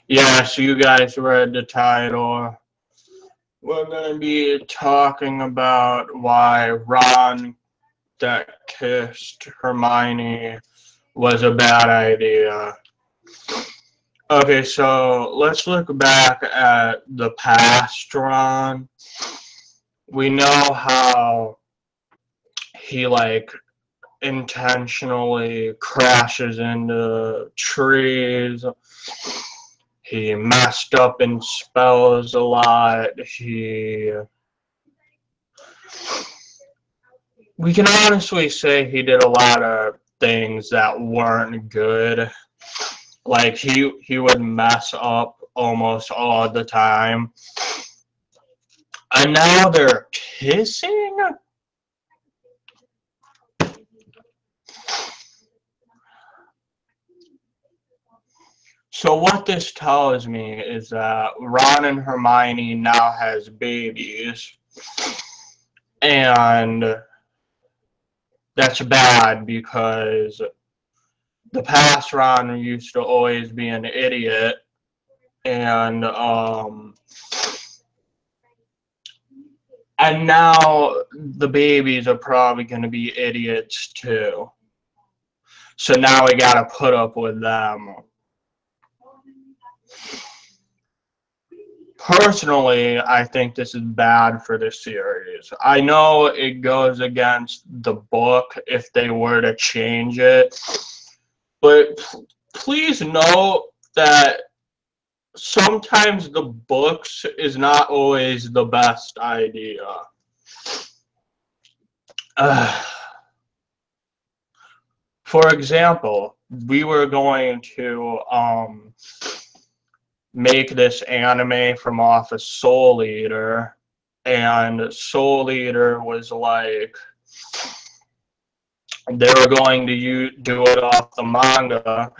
Yeah, so you guys read the title. We're going to be talking about why Ron that kissed Hermione was a bad idea. Okay, so let's look back at the past Ron. We know how he, like, intentionally crashes into trees. He messed up in spells a lot. We can honestly say he did a lot of things that weren't good. Like, he would mess up almost all the time. And now they're kissing? So what this tells me is that Ron and Hermione now has babies. And that's bad because the past Ron used to always be an idiot. And now the babies are probably going to be idiots too. So now we got to put up with them. Personally, I think this is bad for the series. I know it goes against the book if they were to change it, but please note that sometimes the books is not always the best idea. For example, we were going to make this anime from off of Soul Eater, and Soul Eater was like, they were going to do it off the manga,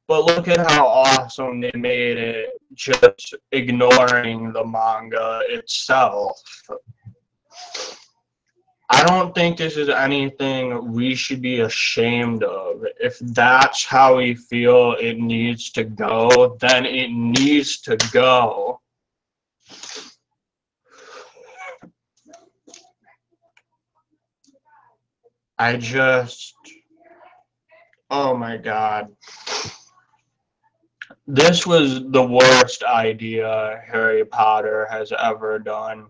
but look at how awesome they made it just ignoring the manga itself. I don't think this is anything we should be ashamed of. If that's how we feel it needs to go, then it needs to go. Oh my God. This was the worst idea Harry Potter has ever done.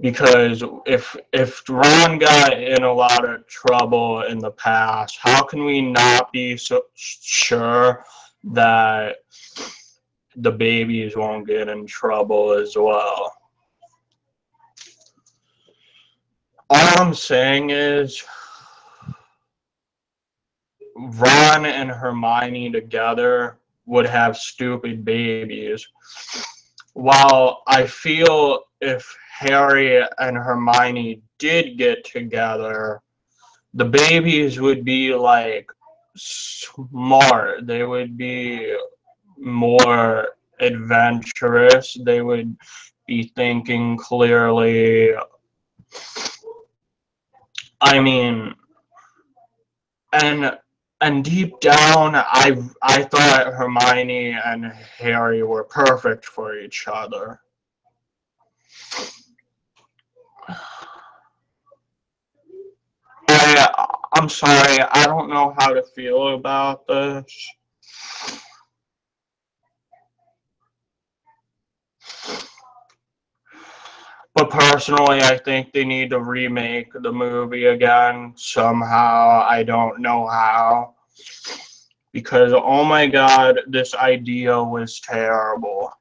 Because if Ron got in a lot of trouble in the past, how can we not be so sure that the babies won't get in trouble as well? All I'm saying is Ron and Hermione together would have stupid babies. While I feel if Harry and Hermione did get together, the babies would be like smart. They would be more adventurous. They would be thinking clearly. I mean, and deep down, I thought Hermione and Harry were perfect for each other. I'm sorry, I don't know how to feel about this. But personally, I think they need to remake the movie again somehow. I don't know how. Because, oh my God, this idea was terrible.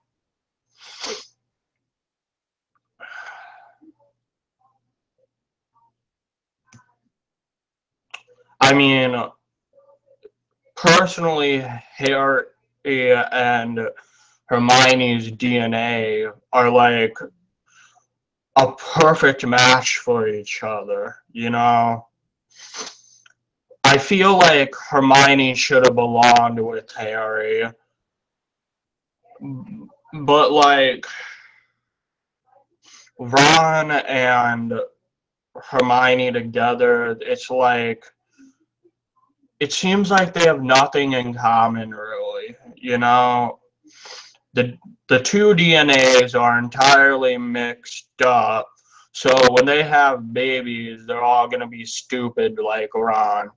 I mean, personally, Harry and Hermione's DNA are like a perfect match for each other, you know? I feel like Hermione should have belonged with Harry. But, like, Ron and Hermione together, it's like, it seems like they have nothing in common, really. You know, the the two DNAs are entirely mixed up. So when they have babies, they're all gonna be stupid like Ron.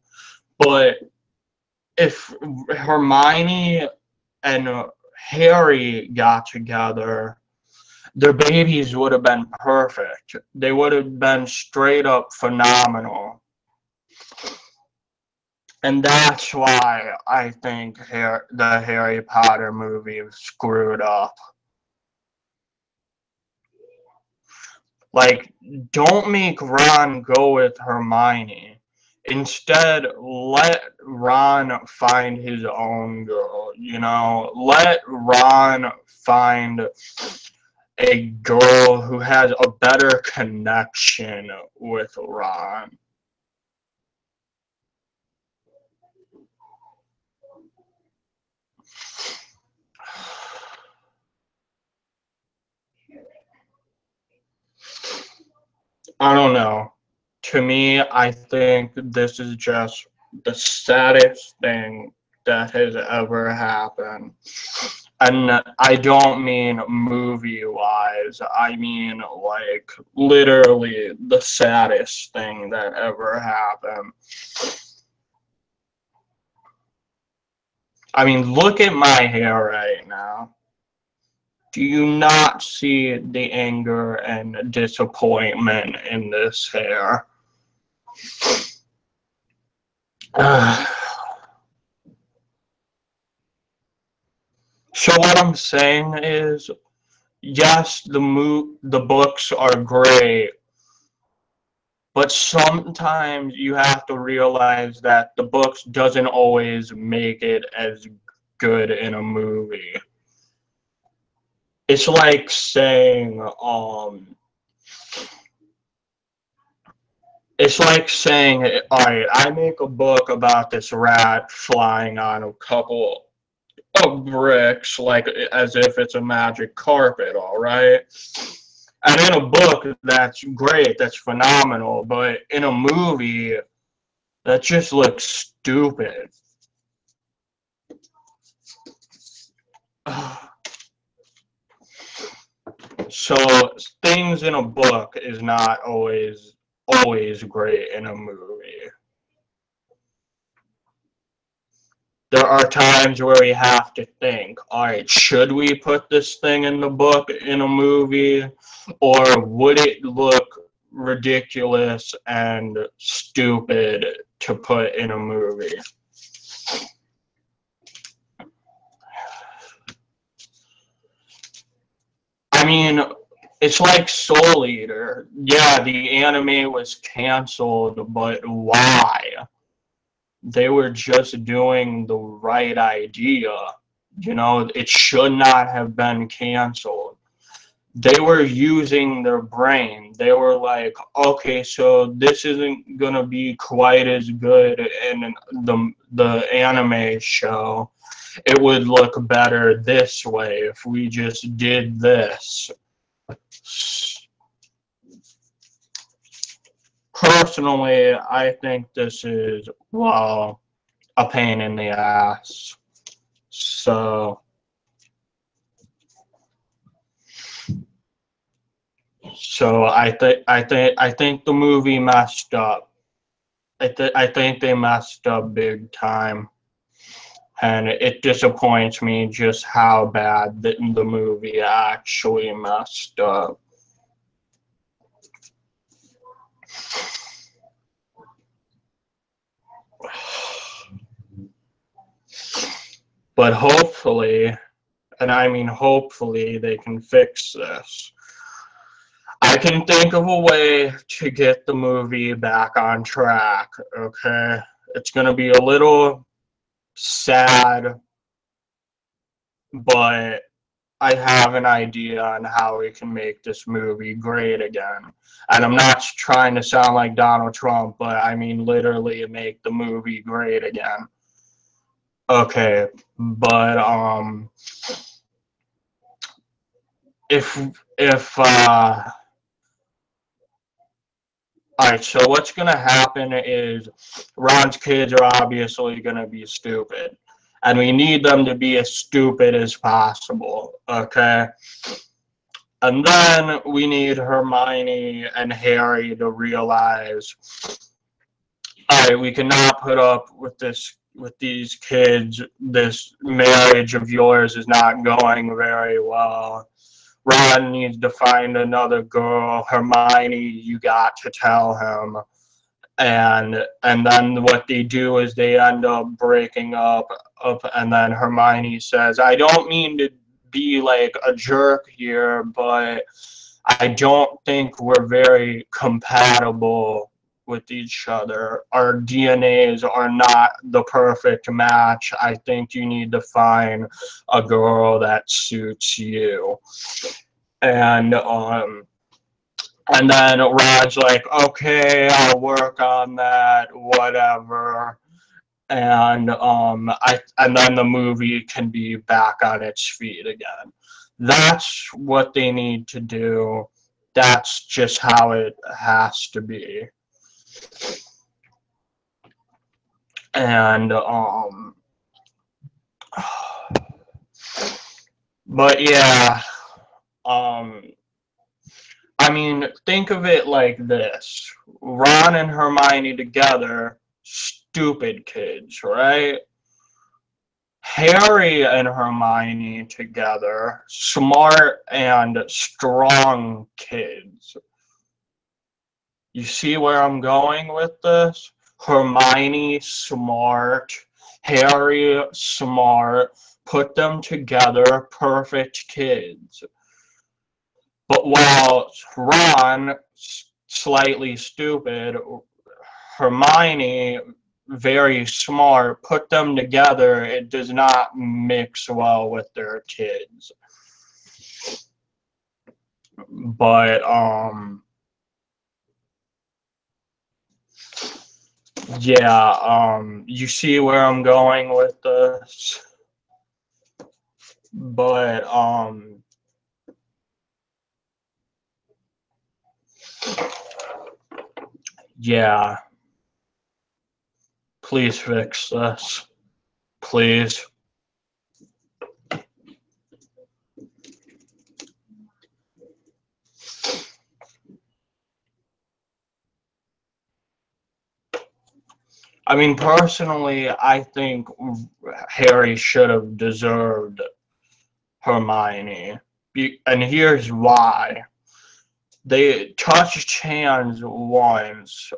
But if Hermione and Harry got together, their babies would have been perfect. They would have been straight up phenomenal. And that's why I think the Harry Potter movie screwed up. Like, don't make Ron go with Hermione. Instead, let Ron find his own girl, you know? Let Ron find a girl who has a better connection with Ron. I don't know. To me, I think this is just the saddest thing that has ever happened. And I don't mean movie wise, I mean like literally the saddest thing that ever happened. I mean, look at my hair right now. Do you not see the anger and disappointment in this hair? So what I'm saying is, yes, the books are great, but sometimes you have to realize that the books doesn't always make it as good in a movie. It's like saying, all right, I make a book about this rat flying on a couple of bricks, like as if it's a magic carpet, all right? And in a book, that's great, that's phenomenal, but in a movie, that just looks stupid. So things in a book is not always great in a movie. There are times where we have to think, all right, should we put this thing in the book in a movie, or would it look ridiculous and stupid to put in a movie? I mean, it's like Soul Eater. Yeah, the anime was canceled, but why? They were just doing the right idea. You know, it should not have been canceled. They were using their brain. They were like, okay, so this isn't gonna be quite as good in the anime show. It would look better this way if we just did this. Personally, I think this is, well, a pain in the ass. So, I think the movie messed up. I think they messed up big time, and it disappoints me just how bad the movie actually messed up. But hopefully, and I mean hopefully, they can fix this. I can think of a way to get the movie back on track, okay? It's going to be a little sad, but I have an idea on how we can make this movie great again. And I'm not trying to sound like Donald Trump, but I mean literally make the movie great again. Okay, but if Alright, so what's gonna happen is Ron's kids are obviously gonna be stupid. And we need them to be as stupid as possible, okay? And then we need Hermione and Harry to realize, alright, we cannot put up with these kids. This marriage of yours is not going very well. Ron needs to find another girl. Hermione, you got to tell him. And then what they do is they end up breaking up, and then Hermione says, I don't mean to be like a jerk here, but I don't think we're very compatible with each other. Our DNAs are not the perfect match. I think you need to find a girl that suits you. And then Rod's like, okay, I'll work on that, whatever. And then the movie can be back on its feet again. That's what they need to do. That's just how it has to be. And but yeah, I mean, think of it like this. Ron and Hermione together, stupid kids, right? Harry and Hermione together, smart and strong kids. You see where I'm going with this? Hermione, smart. Harry, smart. Put them together, perfect kids. But while Ron, slightly stupid, Hermione, very smart, put them together, it does not mix well with their kids. But, yeah, you see where I'm going with this? But, yeah. Please fix this. Please. I mean, personally, I think Harry should have deserved Hermione. And here's why. They touched hands once,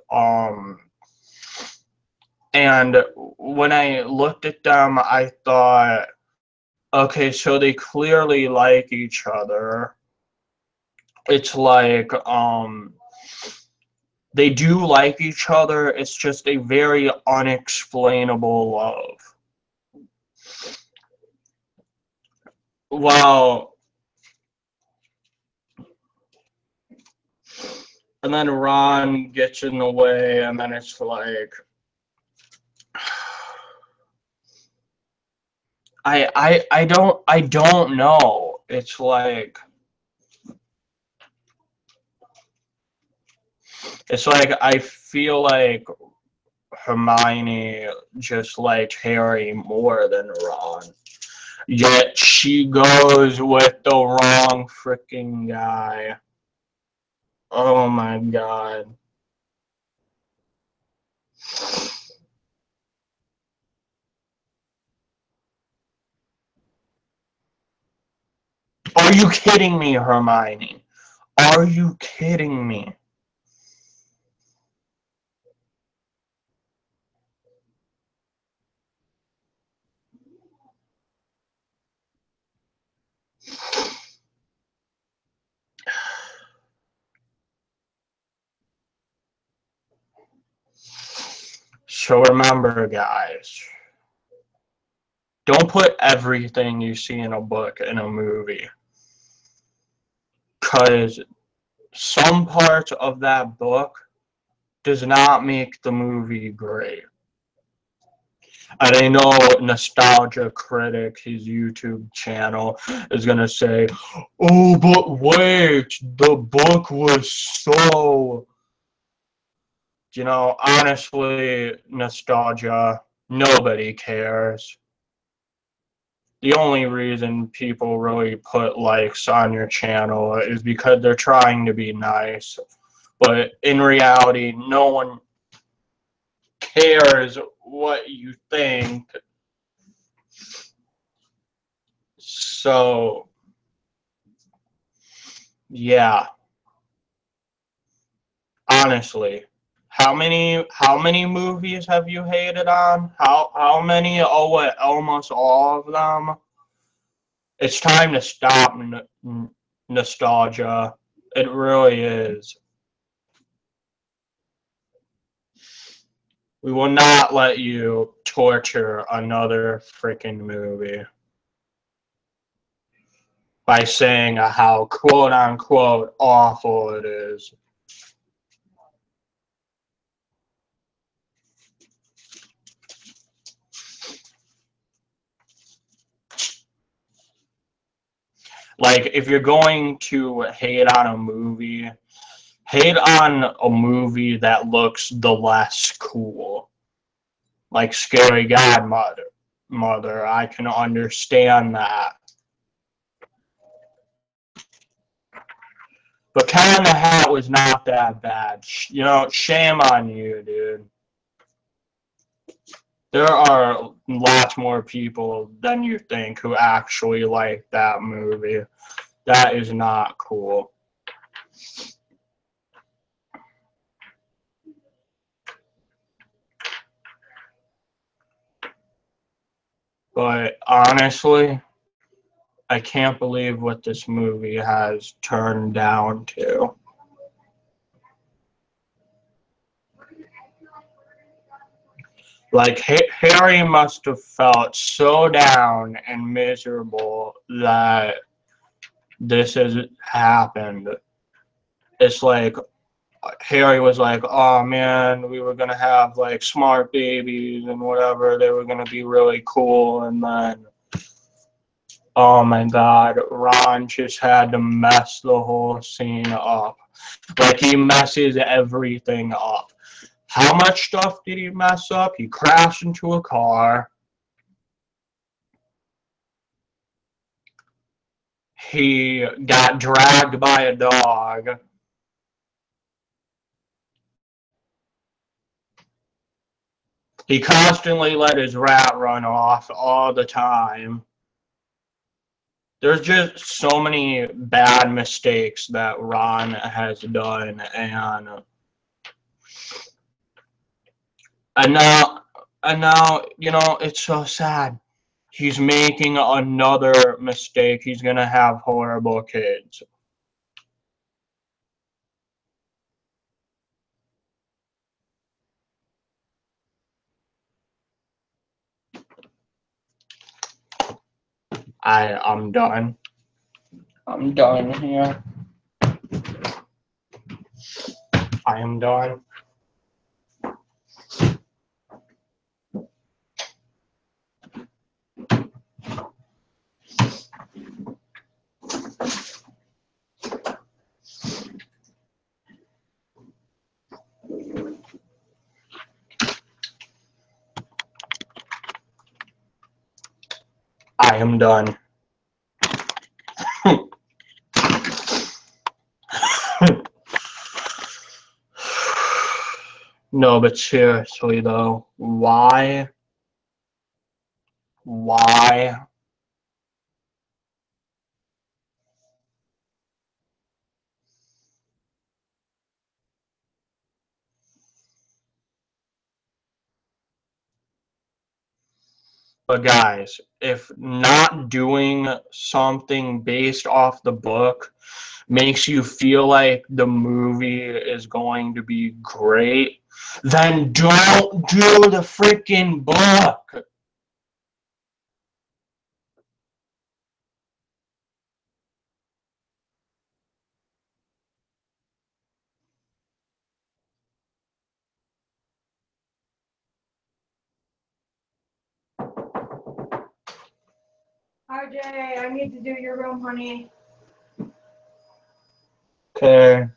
and when I looked at them, I thought, okay, so they clearly like each other. It's like, they do like each other, it's just a very unexplainable love. Well, and then Ron gets in the way, and then it's like, I don't know. It's like, I feel like Hermione just liked Harry more than Ron. Yet she goes with the wrong freaking guy. Oh my god. Are you kidding me, Hermione? Are you kidding me? So remember, guys, don't put everything you see in a book in a movie. Because some parts of that book does not make the movie great. And I know Nostalgia Critic, his YouTube channel, is going to say, oh, but wait, the book was so Honestly, nostalgia, nobody cares. The only reason people really put likes on your channel is because they're trying to be nice. But in reality, no one cares what you think. So, yeah, honestly. How many movies have you hated on? How many? Oh, what? Almost all of them. It's time to stop nostalgia. It really is. We will not let you torture another freaking movie by saying how quote unquote awful it is. Like, if you're going to hate on a movie, hate on a movie that looks the less cool. Like Scary Godmother. I can understand that. But Cat in the Hat was not that bad. Shame on you, dude. There are lots more people than you think who actually like that movie. That is not cool. But honestly, I can't believe what this movie has turned down to. Like, Harry must have felt so down and miserable that this has happened. It's like Harry was like, oh man, we were gonna have like smart babies and whatever. They were gonna be really cool, and then, oh my God, Ron just had to mess the whole scene up. Like, he messes everything up. How much stuff did he mess up? He crashed into a car. He got dragged by a dog. He constantly let his rat run off all the time. There's just so many bad mistakes that Ron has done, and now, it's so sad. He's making another mistake. He's gonna have horrible kids. I'm done. I'm done here. I am done. I am done. No, but seriously though, why? Why? But guys, if not doing something based off the book makes you feel like the movie is going to be great, then don't do the freaking book. RJ, I need to do your room, honey. Okay.